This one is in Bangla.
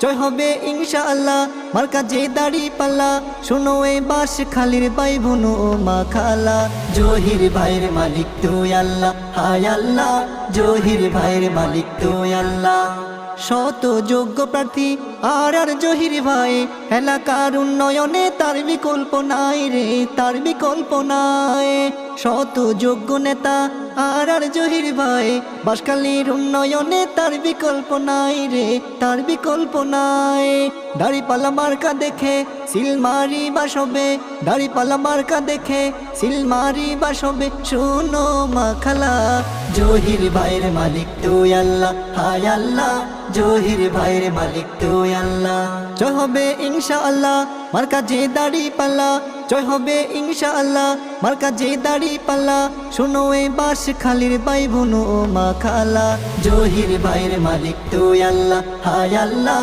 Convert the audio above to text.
জয় হবে ইনশাআল্লাহ মার্কা যে দাড়ি পাল্লা শোনো এই বাস খালির ভাই বোনো ও মা খালা জহির ভাইয়ের মালিক তুই আল্লাহ হায় আল্লাহ জহির ভাইয়ের মালিক তুই আল্লাহ শত যোগ্য প্রার্থী আর জহির ভাই এলাকার উন্নয়নে তার বিকল্প নাই রে তার বিকল্প নাই শত যোগ্য নেতা আর জহির ভাই বাঁশখালীর উন্নয়নে তার বিকল্প নাই রে তার বিকল্প নাই দাড়িপাল্লা মার্কা দেখে সিলমারি বাসবে দাড়িপাল্লা মার্কা দেখে সিলমারি বাসবে শোনো মা খালা জহির ভাইয়ের মালিক তুই আল্লাহ হায় আল্লাহ জহির ভাইয়ের মালিক তুই আল্লাহ জয় হবে ইনশাআল্লাহ মার্কা যে দাড়ি পাল্লা জয় হবে ইনশাআল্লাহ মার্কা যে দাড়ি পাল্লা শোনো এই বাস খালির ভাই বোনো ও মা খালা জহির ভাইয়ের মালিক তুই আল্লাহ হায় আল্লাহ